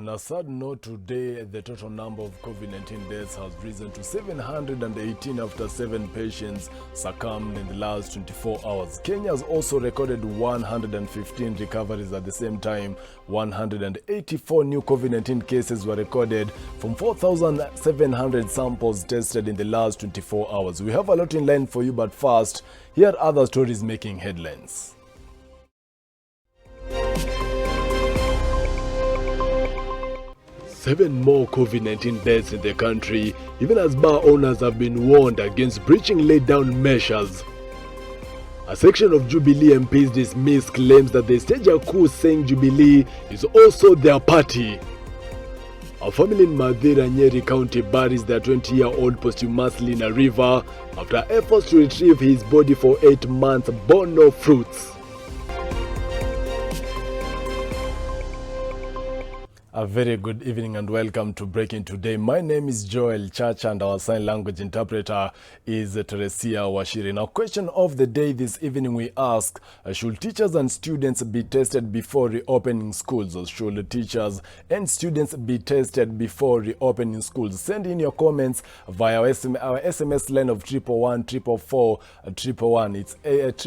On a sad note, today the total number of COVID-19 deaths has risen to 718 after 7 patients succumbed in the last 24 hours. Kenya has also recorded 115 recoveries at the same time. 184 new COVID-19 cases were recorded from 4,700 samples tested in the last 24 hours. We have a lot in line for you, but first, here are other stories making headlines. 7 more COVID-19 deaths in the country, even as bar owners have been warned against breaching laid-down measures. A section of Jubilee MPs dismissed claims that they staged a coup saying Jubilee is also their party. A family in Mathira, Nyeri County buries their 20-year-old posthumously in a river after efforts to retrieve his body for 8 months bore no fruits. A very good evening and welcome to Breaking Today. My name is Joel Church and our sign language interpreter is Teresia Washiri. Now, question of the day this evening we ask, should teachers and students be tested before reopening schools? Or should teachers and students be tested before reopening schools? Send in your comments via our SMS line of 111 444 111. It's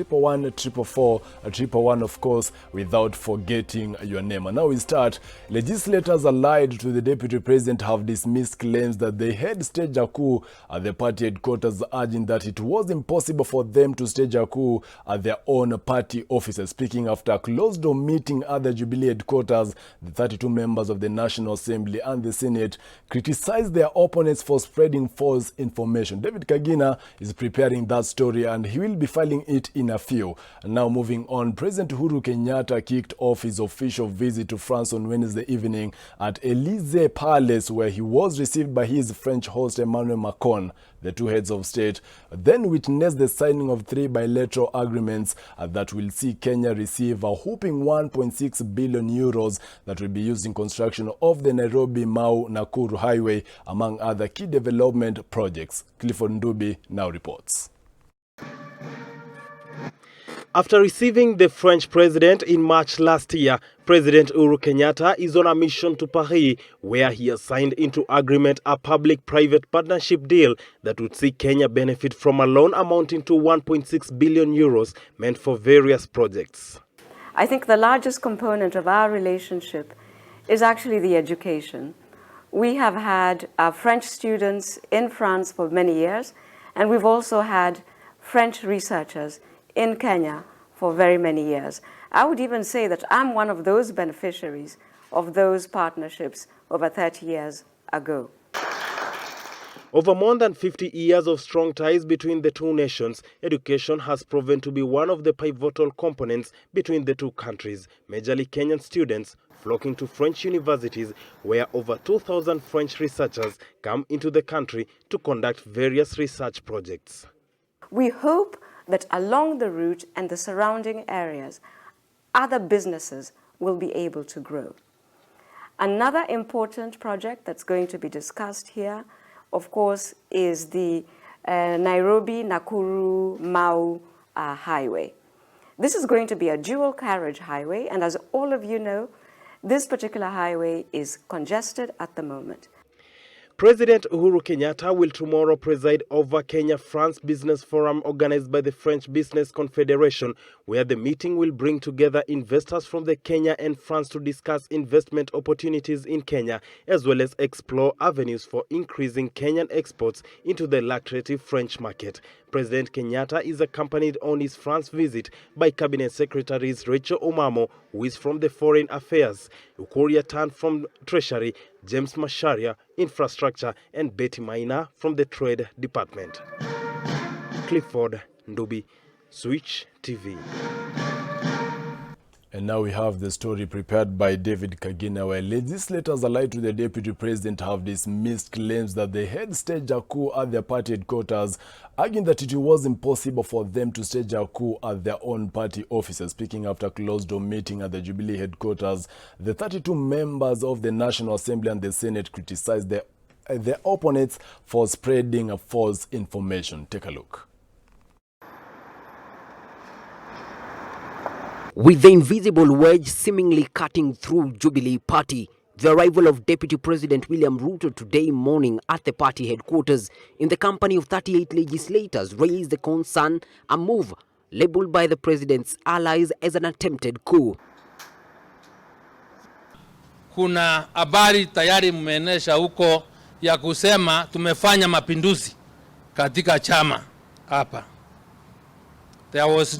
111 444 111, of course, without forgetting your name. And now we start. Legislators allied to the Deputy President have dismissed claims that they had staged a coup at the party headquarters, urging that it was impossible for them to stage a coup at their own party offices. Speaking after a closed-door meeting at the Jubilee headquarters, the 32 members of the National Assembly and the Senate criticized their opponents for spreading false information. David Kagina is preparing that story and he will be filing it in a few. And now moving on, President Uhuru Kenyatta kicked off his official visit to France on Wednesday evening at Élysée Palace, where he was received by his French host Emmanuel Macron. The two heads of state then witnessed the signing of 3 bilateral agreements that will see Kenya receive a whopping 1.6 billion euros that will be used in construction of the Nairobi-Mau-Nakuru highway, among other key development projects. Clifford Ndubi now reports. After receiving the French president in March last year, President Uhuru Kenyatta is on a mission to Paris, where he has signed into agreement a public-private partnership deal that would see Kenya benefit from a loan amounting to 1.6 billion euros meant for various projects. I think the largest component of our relationship is actually the education. We have had French students in France for many years, and we've also had French researchers in Kenya for very many years. I would even say that I'm one of those beneficiaries of those partnerships over 30 years ago. Over more than 50 years of strong ties between the two nations, education has proven to be one of the pivotal components between the two countries. Majorly Kenyan students flocking to French universities, where over 2,000 French researchers come into the country to conduct various research projects. We hope that along the route and the surrounding areas, other businesses will be able to grow. Another important project that's going to be discussed here, of course, is the Nairobi-Nakuru-Mau highway. This is going to be a dual carriage highway, and as all of you know, this particular highway is congested at the moment. President Uhuru Kenyatta will tomorrow preside over Kenya-France Business Forum organized by the French Business Confederation, where the meeting will bring together investors from the Kenya and France to discuss investment opportunities in Kenya, as well as explore avenues for increasing Kenyan exports into the lucrative French market. President Kenyatta is accompanied on his France visit by Cabinet Secretaries Rachel Omamo, who is from the Foreign Affairs, Ukur Yatan from Treasury, James Macharia, Infrastructure, and Betty Maina from the Trade Department. Clifford Ndubi, Switch TV. And now we have the story prepared by David Kagina, where legislators allied to the Deputy President have dismissed claims that they had staged a coup at their party headquarters, arguing that it was impossible for them to stage a coup at their own party offices. Speaking after a closed-door meeting at the Jubilee headquarters, the 32 members of the National Assembly and the Senate criticized their opponents for spreading false information. Take a look. With the invisible wedge seemingly cutting through Jubilee Party, The arrival of Deputy President William Ruto today morning at the party headquarters in the company of 38 legislators raised the concern, a move labeled by the president's allies as an attempted coup. Kuna habari tayari mmeenesha huko ya kusema tumefanya mapinduzi katika chama hapa. There is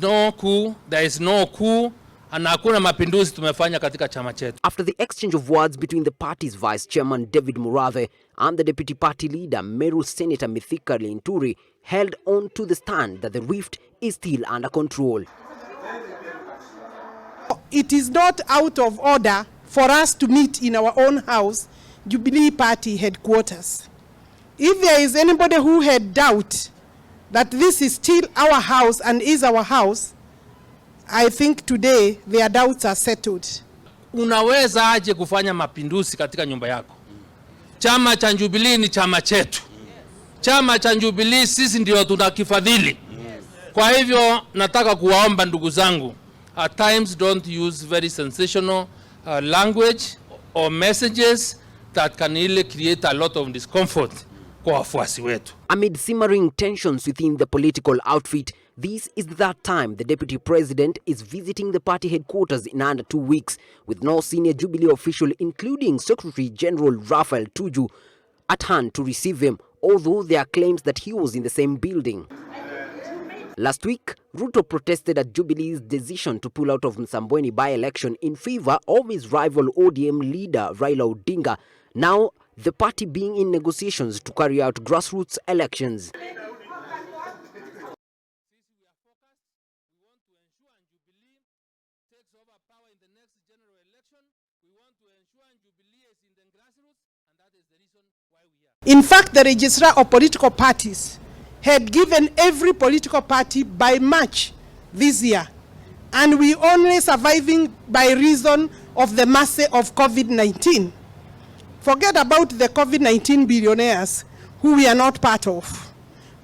no coup, and hakuna mapinduzi tumefanya katika chama chetu. After the exchange of words between the party's vice chairman David Murathe and the deputy party leader Meru Senator Mithika Linturi held on to the stand that the rift is still under control. It is not out of order for us to meet in our own house, Jubilee Party headquarters. If there is anybody who had doubt that this is still our house and is our house, I think today their doubts are settled. Unaweza aje kufanya mapinduzi katika nyumba yako? Chama cha Jubilee ni chama chetu. Chama cha Jubilee sisi ndio tunakifadhili. Kwa hivyo nataka kuwaomba ndugu zangu, at times don't use very sensational language or messages that can really create a lot of discomfort kwa wafuasi wetu. Amid simmering tensions within the political outfit, this is the third time the deputy president is visiting the party headquarters in under 2 weeks, with no senior Jubilee official, including Secretary General Raphael Tuju, at hand to receive him, although there are claims that he was in the same building. Last week, Ruto protested at Jubilee's decision to pull out of Msambweni by-election in favor of his rival ODM leader Raila Odinga, now the party being in negotiations to carry out grassroots elections. In fact, the registrar of political parties had given every political party by March this year, and we only surviving by reason of the mercy of COVID-19. Forget about the COVID-19 billionaires who we are not part of.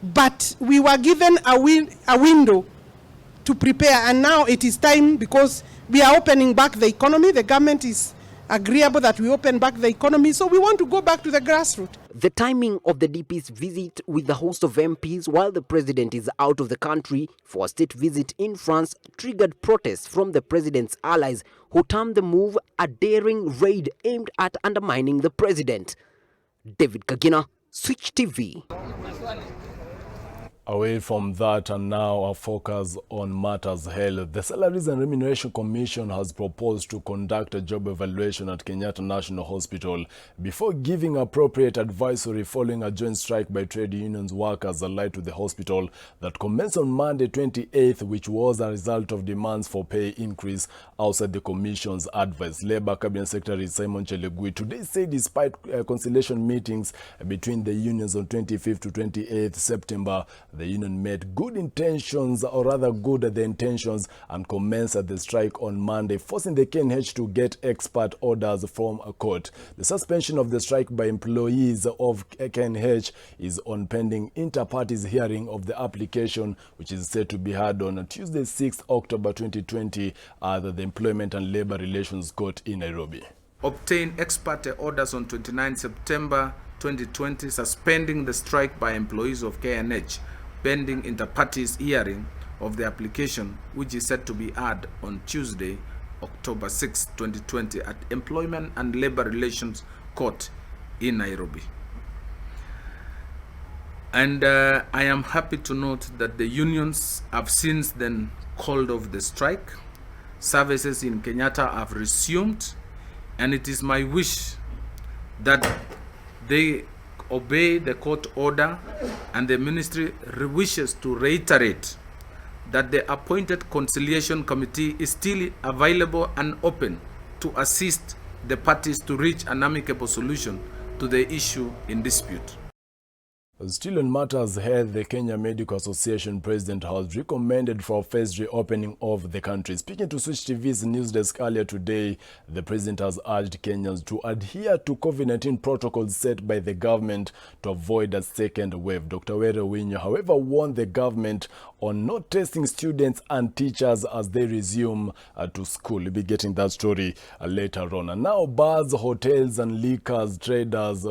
But we were given a window to prepare, and now it is time, because we are opening back the economy. The government is agreeable that we open back the economy, so we want to go back to the grassroots. The timing of the DP's visit with the host of MPs while the president is out of the country for a state visit in France triggered protests from the president's allies, who termed the move a daring raid aimed at undermining the president. David Kagina, Switch TV. Away from that, and now our focus on matters health. The Salaries and Remuneration Commission has proposed to conduct a job evaluation at Kenyatta National Hospital before giving appropriate advisory following a joint strike by trade unions workers allied to the hospital that commenced on Monday 28th, which was a result of demands for pay increase outside the Commission's advice. Labour Cabinet Secretary Simon Chelugui today said despite conciliation meetings between the unions on 25th to 28th September, the union made good intentions, or rather good at the intentions, and commenced at the strike on Monday, forcing the KNH to get expert orders from a court. The suspension of the strike by employees of KNH is on pending inter-parties hearing of the application, which is set to be heard on Tuesday, 6th October 2020 at the Employment and Labour Relations Court in Nairobi. Obtained expert orders on 29 September 2020 suspending the strike by employees of KNH, pending inter-parties hearing of the application, which is set to be heard on Tuesday, October 6, 2020 at Employment and Labour Relations Court in Nairobi. And I am happy to note that the unions have since then called off the strike. Services in Kenyatta have resumed, and it is my wish that they obey the court order, and the ministry wishes to reiterate that the appointed conciliation committee is still available and open to assist the parties to reach an amicable solution to the issue in dispute. Still on matters health, the Kenya Medical Association president has recommended for a phased reopening of the country. Speaking to Switch TV's news desk earlier today, the president has urged Kenyans to adhere to COVID-19 protocols set by the government to avoid a second wave. Dr. Were Winyo, however, warned the government on not testing students and teachers as they resume to school. We'll be getting that story later on. And now, bars, hotels and liquor traders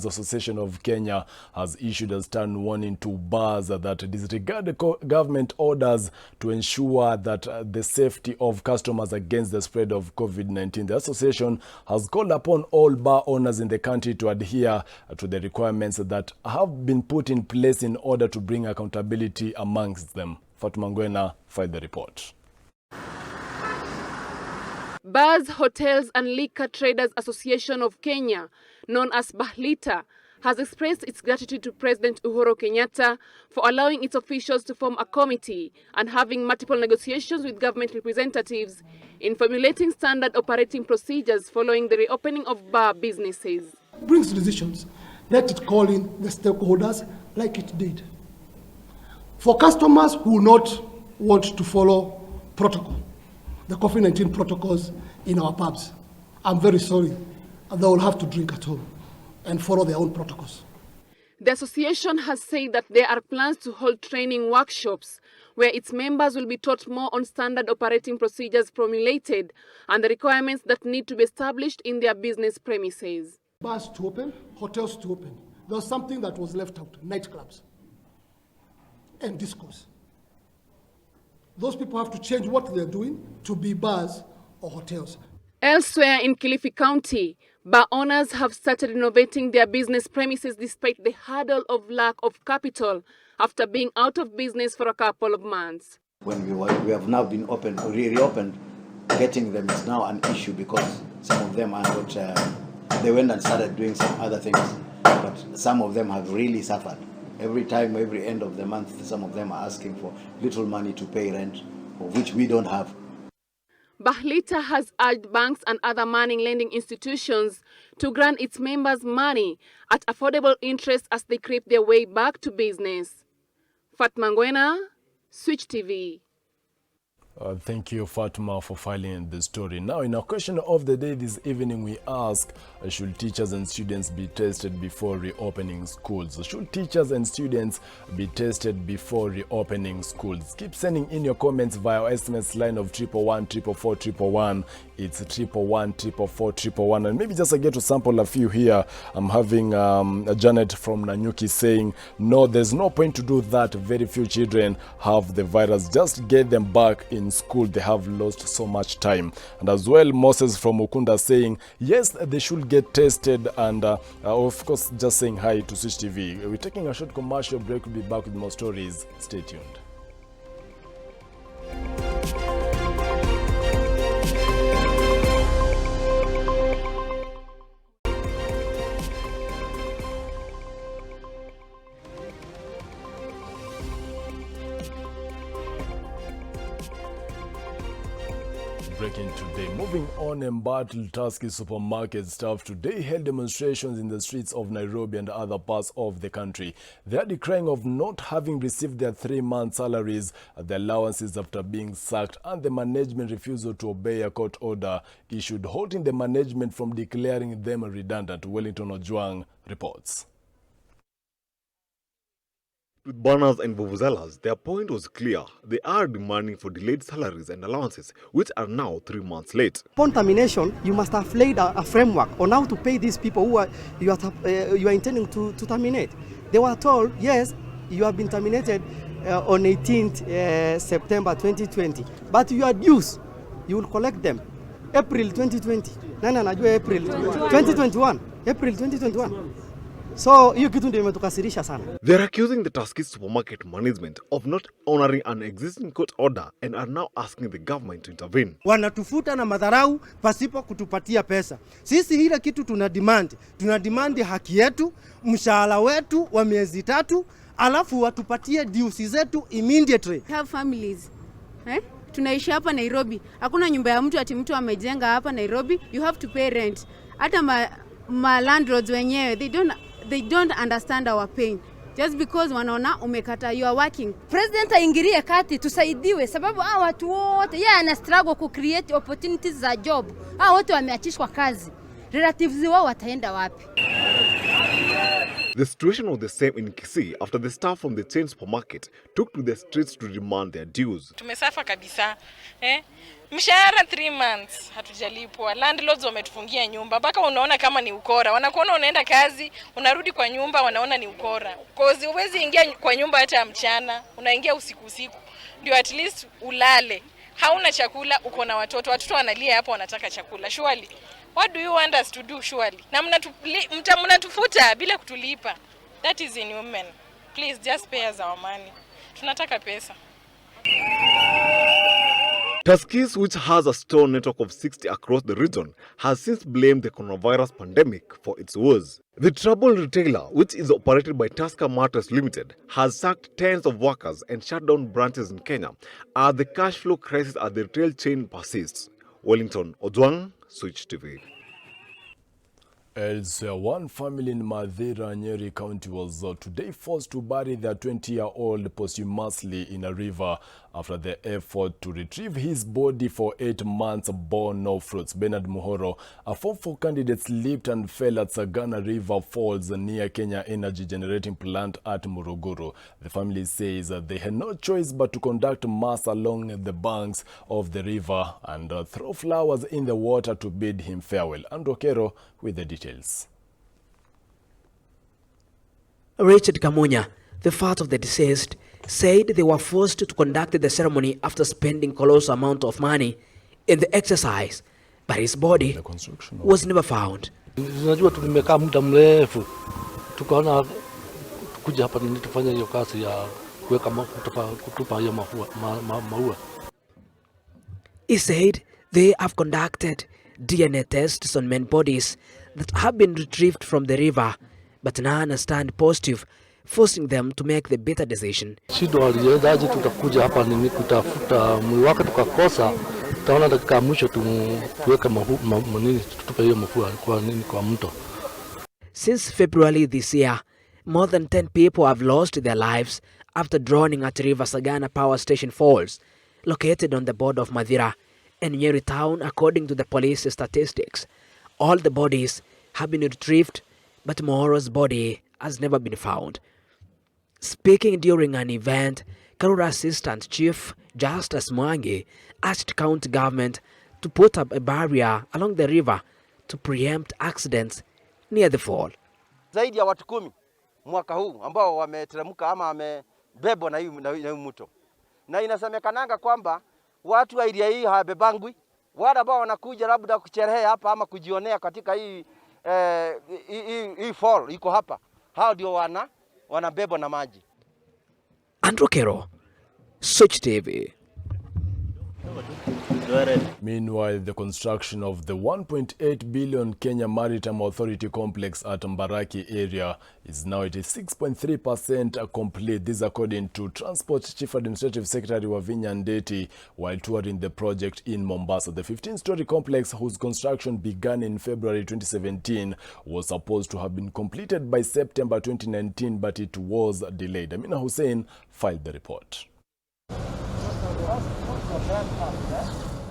Association of Kenya has issued a stern warning to bars that disregard government orders to ensure that the safety of customers against the spread of COVID-19. The association has called upon all bar owners in the country to adhere to the requirements that have been put in place in order to bring accountability amongst them. Fatma Ngwena filed the report. Bars, Hotels and Liquor Traders Association of Kenya, known as BAHLITA, has expressed its gratitude to President Uhuru Kenyatta for allowing its officials to form a committee and having multiple negotiations with government representatives in formulating standard operating procedures following the reopening of bar businesses. Brings decisions. Let it call in the stakeholders like it did. For customers who not want to follow protocol, the COVID-19 protocols in our pubs, I'm very sorry, they will have to drink at home and follow their own protocols. The association has said that there are plans to hold training workshops where its members will be taught more on standard operating procedures formulated and the requirements that need to be established in their business premises. Bars to open, hotels to open. There was something that was left out, nightclubs and discos. Those people have to change what they're doing to be bars or hotels. Elsewhere in Kilifi County, bar owners have started renovating their business premises despite the hurdle of lack of capital after being out of business for a couple of months. When we have now been reopened, getting them is now an issue because some of them are not, they went and started doing some other things, but some of them have really suffered. Every time, every end of the month, some of them are asking for little money to pay rent, of which we don't have. BAHLITA has urged banks and other money lending institutions to grant its members money at affordable interest as they creep their way back to business. Fatma Ngwena, Switch TV. Thank you, Fatma, for filing the story. Now, in our question of the day this evening, we ask, should teachers and students be tested before reopening schools? Should teachers and students be tested before reopening schools? Keep sending in your comments via our SMS line of 111 444 111. It's 111 444 111. And maybe just I get to sample a few here. I'm having Janet from Nanyuki saying, no, there's no point to do that. Very few children have the virus. Just get them back in school. They have lost so much time. And as well, Moses from Ukunda saying, yes, they should get tested. And of course, just saying hi to Switch TV. We're taking a short commercial break. We'll be back with more stories. Stay tuned. Breaking today. Moving on, embattled Tusky supermarket staff today held demonstrations in the streets of Nairobi and other parts of the country. They are decrying of not having received their 3-month salaries, the allowances after being sacked, and the management refusal to obey a court order issued, halting the management from declaring them redundant. Wellington Ojwang reports. With banners and vuvuzelas, their point was clear. They are demanding for delayed salaries and allowances, which are now 3 months late. Upon termination, you must have laid a framework on how to pay these people who you are intending to terminate. They were told, yes, you have been terminated on 18th September 2020, but your dues, you will collect them April 2020. April 2021. April 2021. So, they're accusing the Tusky supermarket management of not honoring an existing court order and are now asking the government to intervene. Wanatufuta na madharau pasipo kutupatia pesa. Sisi hila kitu tunademand haki yetu, mshahara wetu wa miezi 3, alafu watupatie dues zetu immediately. Have families. Tunaishi hapa Nairobi. Hakuna nyumba ya mtu ati mtu amejenga hapa Nairobi. You have to pay rent. Hata ma landlords wenyewe, they don't they don't understand our pain. Just because wanaona umekata, you are working. President aingilie kati tusaidiwe, sababu hao watu wote yeye ana struggle ku create opportunities za job. Hao wote wameachishwa kazi. Relatives wao wataenda wapi? The situation was the same in Kisii after the staff from the chain supermarket took to the streets to demand their dues. Tumesafa kabisa. Mshahara 3 months hatujalipwa. Landlords wametufungia nyumba. Mpaka unaona kama ni ukora. Wanakuona unaenda kazi, unarudi kwa nyumba, wanaona ni ukora. Cause huwezi ingia kwa nyumba hata ya mchana, unaingia usiku. Ndio at least ulale. Hauna chakula, uko na watoto wanalia hapo wanataka chakula. Surely, what do you want us to do surely? Na mnatufuta bila kutulipa. That is inhuman. Please just pay us our money. Tunataka pesa. Tuskys, which has a store network of 60 across the region, has since blamed the coronavirus pandemic for its woes. The troubled retailer, which is operated by Tusker Marters Limited, has sacked tens of workers and shut down branches in Kenya as the cash flow crisis at the retail chain persists. Wellington Ojwang, Switch TV. One family in Mathira, Nyeri County was today forced to bury their 20-year-old posthumously in a river after the effort to retrieve his body for 8 months bore no fruits. Bernard Muhoro, a 4 candidate, slipped and fell at Sagana River Falls near Kenya Energy Generating Plant at Muruguru. The family says they had no choice but to conduct mass along the banks of the river and throw flowers in the water to bid him farewell. Andrew Kero with the details. Richard Kamunya, the father of the deceased, said they were forced to conduct the ceremony after spending colossal amount of money in the exercise, but his body was never found. Unajua tumekaa muda mrefu tukaona kuja hapa ni tufanye hiyo kazi ya kuweka kutupa hiyo maua. He said they have conducted DNA tests on men bodies that have been retrieved from the river, but none stand positive, forcing them to make the better decision. Shida waliwezaje tutakuja hapa ni kutafuta mwili wake tukakosa, tutaona dakika mwisho tuweke nini tutupe hiyo mafua kwa mto. Since February this year, more than 10 people have lost their lives after drowning at River Sagana Power Station Falls, located on the border of Mathira and Nyeri town, according to the police statistics. All the bodies have been retrieved, but Mohoro's body has never been found. Speaking during an event, Karura Assistant Chief Justus Mwangi asked county government to put up a barrier along the river to preempt accidents near the fall. Zaidi ya watu 10 mwaka huu ambao wameteremka ama wamebebwa na hii mto. Na inasemekananga kwamba watu wa area hii hawabebangwi, wale ambao wanakuja labda kucherehea hapa ama kujionea katika hii fall iko hapa, hao ndio wanabebwa na maji. Andrew Kero, Switch TV. Meanwhile, the construction of the 1.8 billion Kenya Maritime Authority complex at Mbaraki area is now at 6.3% complete. This according to Transport Chief Administrative Secretary Wavinya Ndeti while touring the project in Mombasa. The 15-story complex, whose construction began in February 2017, was supposed to have been completed by September 2019, but it was delayed. Amina Hussein filed the report.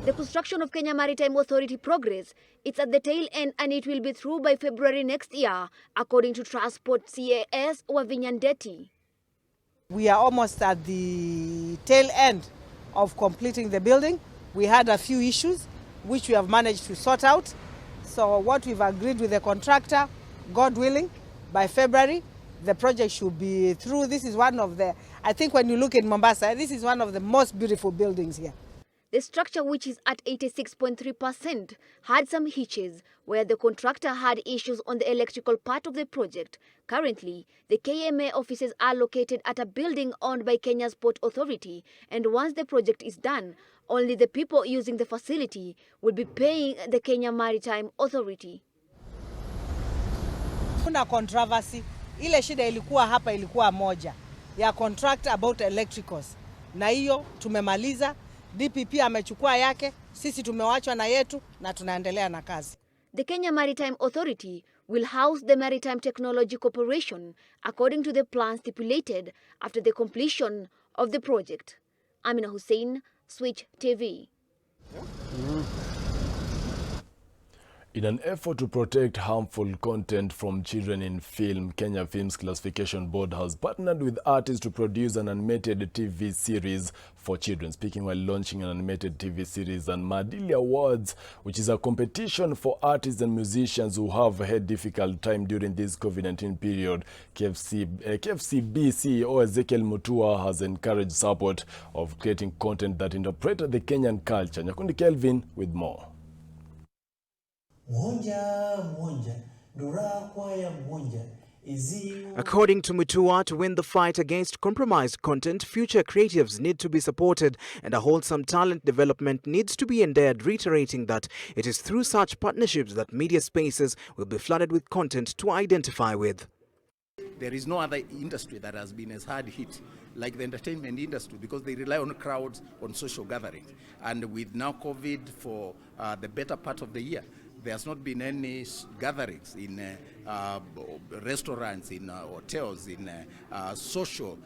The construction of Kenya Maritime Authority progress, it's at the tail end and it will be through by February next year, according to Transport CAS Wavinya Ndeti. We are almost at the tail end of completing the building. We had a few issues which we have managed to sort out. So what we've agreed with the contractor, God willing, by February, the project should be through. This is one of the, I think when you look in Mombasa, this is one of the most beautiful buildings here. The structure, which is at 86.3%, had some hitches where the contractor had issues on the electrical part of the project. Currently, the KMA offices are located at a building owned by Kenya's Port Authority, and once the project is done, only the people using the facility will be paying the Kenya Maritime Authority. Kuna controversy. Ile shida ilikuwa hapa ilikuwa moja ya contract about electricals. Na hiyo tumemaliza. DPP amechukua yake, sisi tumewachwa na yetu na tunaendelea na kazi. The Kenya Maritime Authority will house the Maritime Technology Corporation according to the plan stipulated after the completion of the project. Amina Hussein, Switch TV. In an effort to protect harmful content from children in film, Kenya Films Classification Board has partnered with artists to produce an animated TV series for children. Speaking while launching an animated TV series and Maadili Awards, which is a competition for artists and musicians who have had difficult time during this COVID-19 period, KFCB CEO Ezekiel Mutua has encouraged support of creating content that interprets the Kenyan culture. Nyakundi Kelvin with more. According to Mutua, to win the fight against compromised content, future creatives need to be supported and a wholesome talent development needs to be endeared, reiterating that it is through such partnerships that media spaces will be flooded with content to identify with. There is no other industry that has been as hard hit like the entertainment industry because they rely on crowds, on social gatherings. And with now COVID for the better part of the year, there has not been any gatherings in restaurants, in hotels, in social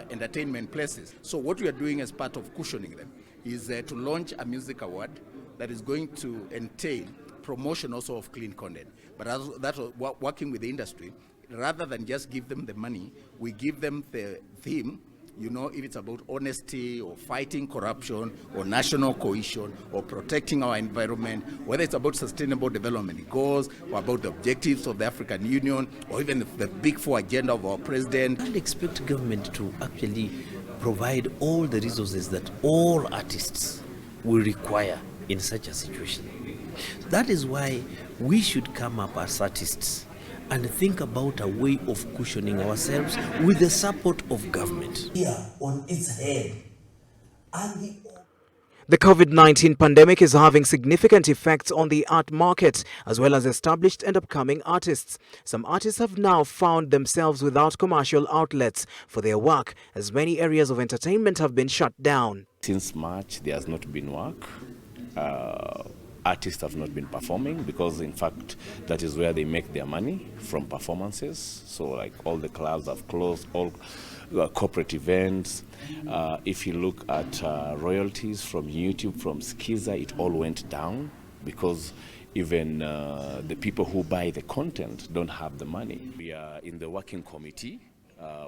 entertainment places. So what we are doing as part of cushioning them is to launch a music award that is going to entail promotion also of clean content. But that's working with the industry, rather than just give them the money, we give them the theme. You know, if it's about honesty or fighting corruption or national cohesion or protecting our environment, whether it's about sustainable development goals or about the objectives of the African Union or even the Big Four agenda of our president. I expect government to actually provide all the resources that all artists will require in such a situation. That is why we should come up as artists and think about a way of cushioning ourselves with the support of government. Here on its head. And the COVID-19 pandemic is having significant effects on the art market as well as established and upcoming artists. Some artists have now found themselves without commercial outlets for their work as many areas of entertainment have been shut down. Since March, there has not been work. Artists have not been performing because, in fact, that is where they make their money, from performances. So like all the clubs have closed, all corporate events. If you look at royalties from YouTube, from Skiza, it all went down because even the people who buy the content don't have the money. We are in the working committee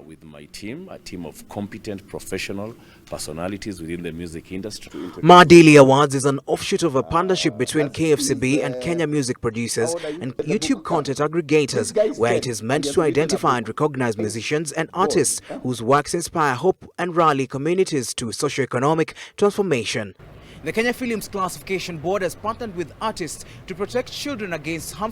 with my team, a team of competent professional personalities within the music industry. Maadili Awards is an offshoot of a partnership between KFCB and Kenya music producers and YouTube content aggregators, where it is meant to identify and recognize musicians and artists whose works inspire hope and rally communities to socio-economic transformation. The Kenya Films Classification Board has partnered with artists to protect children against harmful